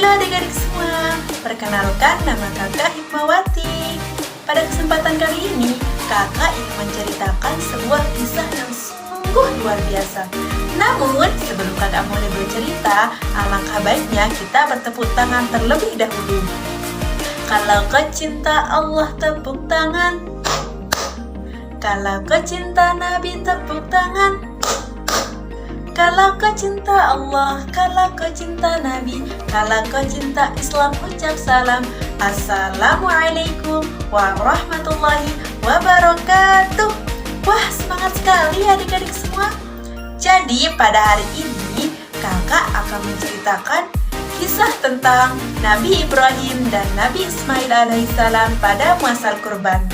Halo adik-adik semua, perkenalkan nama kakak Hikmawati. Pada kesempatan kali ini, kakak ingin menceritakan sebuah kisah yang sungguh luar biasa. Namun, sebelum kakak mulai bercerita, alangkah baiknya kita bertepuk tangan terlebih dahulu. Kalau kau cinta Allah, tepuk tangan. Kalau kau cinta Nabi, tepuk tangan. Kalau kau cinta Allah, kalau kau cinta Nabi, kalau kau cinta Islam, ucap salam. Assalamualaikum warahmatullahi wabarakatuh. Wah, semangat sekali adik-adik semua. Jadi pada hari ini kakak akan menceritakan kisah tentang Nabi Ibrahim dan Nabi Ismail alaihissalam pada muasal kurban.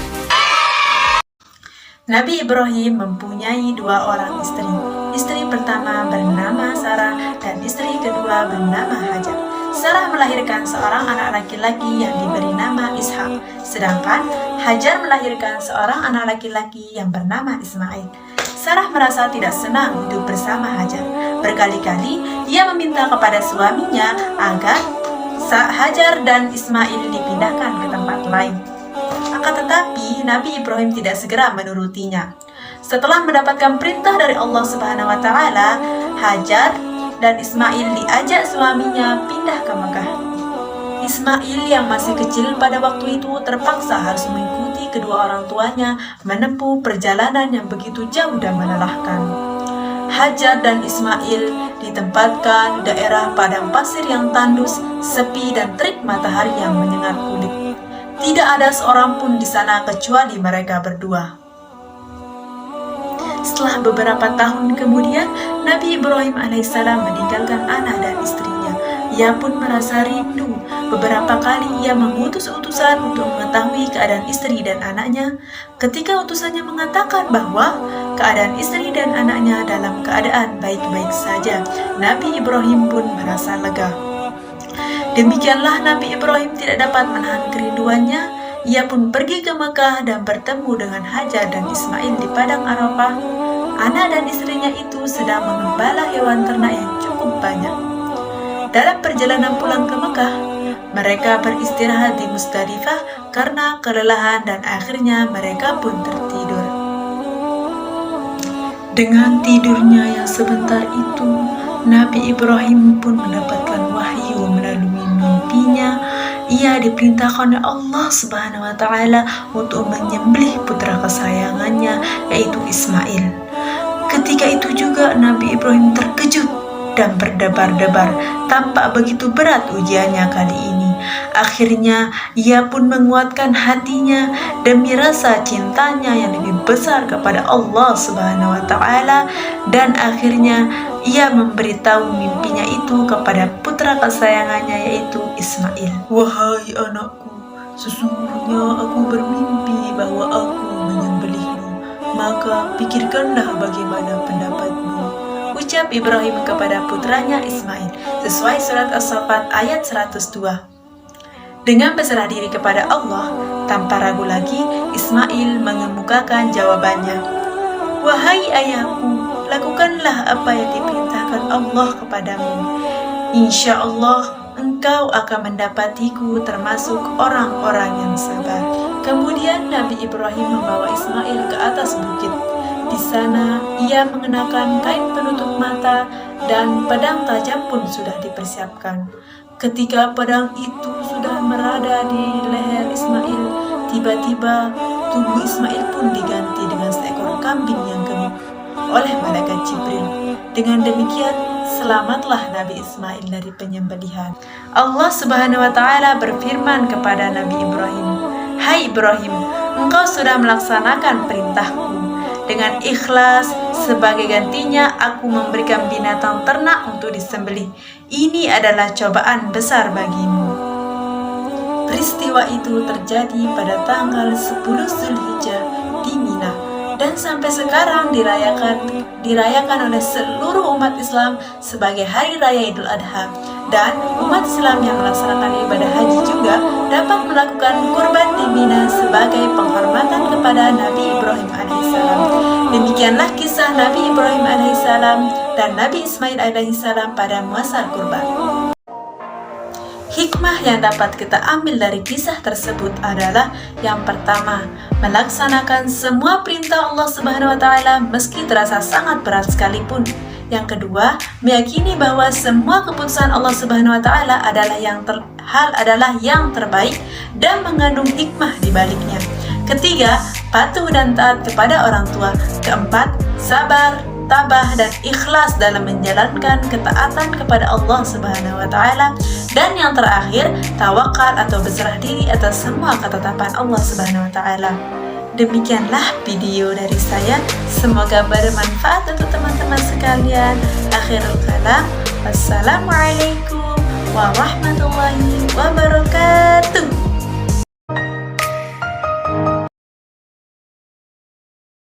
Nabi Ibrahim mempunyai dua orang istri. Istri pertama bernama Sarah dan istri kedua bernama Hajar. Sarah melahirkan seorang anak laki-laki yang diberi nama Ishak, sedangkan Hajar melahirkan seorang anak laki-laki yang bernama Ismail. Sarah merasa tidak senang hidup bersama Hajar. Berkali-kali ia meminta kepada suaminya agar Hajar dan Ismail dipindahkan ke tempat lain. Akan tetapi Nabi Ibrahim tidak segera menurutinya. Setelah mendapatkan perintah dari Allah Subhanahu wa taala, Hajar dan Ismail diajak suaminya pindah ke Mekah. Ismail yang masih kecil pada waktu itu terpaksa harus mengikuti kedua orang tuanya menempuh perjalanan yang begitu jauh dan melelahkan. Hajar dan Ismail ditempatkan di daerah padang pasir yang tandus, sepi dan terik matahari yang menyengat kulit. Tidak ada seorang pun di sana kecuali mereka berdua. Setelah beberapa tahun kemudian, Nabi Ibrahim alaihissalam meninggalkan anak dan istrinya. Ia pun merasa rindu. Beberapa kali ia mengutus utusan untuk mengetahui keadaan istri dan anaknya. Ketika utusannya mengatakan bahwa keadaan istri dan anaknya dalam keadaan baik-baik saja, Nabi Ibrahim pun merasa lega. Demikianlah Nabi Ibrahim tidak dapat menahan kerinduannya. Ia pun pergi ke Mekah dan bertemu dengan Hajar dan Ismail di padang Arafah. Anak dan istrinya itu sedang mengembala hewan ternak yang cukup banyak. Dalam perjalanan pulang ke Mekah, mereka beristirahat di Musdalifah karena kelelahan dan akhirnya mereka pun tertidur. Dengan tidurnya yang sebentar itu, Nabi Ibrahim pun mendapatkan wahyu melalui mimpinya. Ia diperintahkan oleh Allah Subhanahu wa taala untuk menyembelih putra kesayangannya, yaitu Ismail. Ketika itu juga Nabi Ibrahim terkejut dan berdebar-debar. Tampak begitu berat ujiannya kali ini. Akhirnya ia pun menguatkan hatinya demi rasa cintanya yang lebih besar kepada Allah Subhanahu wa taala, dan akhirnya ia memberitahu mimpinya itu kepada putra kesayangannya, yaitu Ismail. Wahai anakku, sesungguhnya aku bermimpi bahwa aku menyembelihmu, maka pikirkanlah bagaimana pendapatmu, ucap Ibrahim kepada putranya Ismail, sesuai surat As-Saffat ayat 102. Dengan berserah diri kepada Allah, tanpa ragu lagi, Ismail mengemukakan jawabannya. Wahai ayahku, lakukanlah apa yang diperintahkan Allah kepadamu. Insya Allah, engkau akan mendapatiku termasuk orang-orang yang sabar. Kemudian Nabi Ibrahim membawa Ismail ke atas bukit. Di sana, ia mengenakan kain penutup mata dan pedang tajam pun sudah dipersiapkan. Ketika pedang itu sudah berada di leher Ismail, tiba-tiba tubuh Ismail pun diganti dengan seekor kambing yang gemuk oleh malaikat Jibril. Dengan demikian, selamatlah Nabi Ismail dari penyembelihan. Allah Subhanahu wa taala berfirman kepada Nabi Ibrahim, "Hai Ibrahim, engkau sudah melaksanakan perintahku. Dengan ikhlas, sebagai gantinya aku memberikan binatang ternak untuk disembelih. Ini adalah cobaan besar bagimu." Peristiwa itu terjadi pada tanggal 10 Zulhijjah di Mina, dan sampai sekarang dirayakan oleh seluruh umat Islam sebagai Hari Raya Idul Adha. Dan umat Islam yang melaksanakan ibadah haji juga dapat melakukan kurban di Mina sebagai penghormatan kepada Nabi Ibrahim alaihissalam. Demikianlah kisah Nabi Ibrahim alaihissalam dan Nabi Ismail alaihissalam pada masa kurban. Hikmah yang dapat kita ambil dari kisah tersebut adalah yang pertama, melaksanakan semua perintah Allah Subhanahu wa taala meski terasa sangat berat sekalipun. Yang kedua, meyakini bahwa semua keputusan Allah Subhanahu wa taala adalah yang terbaik dan mengandung hikmah di baliknya. Ketiga, patuh dan taat kepada orang tua. Keempat, sabar, tabah dan ikhlas dalam menjalankan ketaatan kepada Allah Subhanahu wa taala. Dan yang terakhir, tawakal atau berserah diri atas semua ketetapan Allah Subhanahu wa taala. Demikianlah video dari saya. Semoga bermanfaat untuk teman-teman sekalian. Akhirul kalam. Wassalamualaikum warahmatullahi wabarakatuh.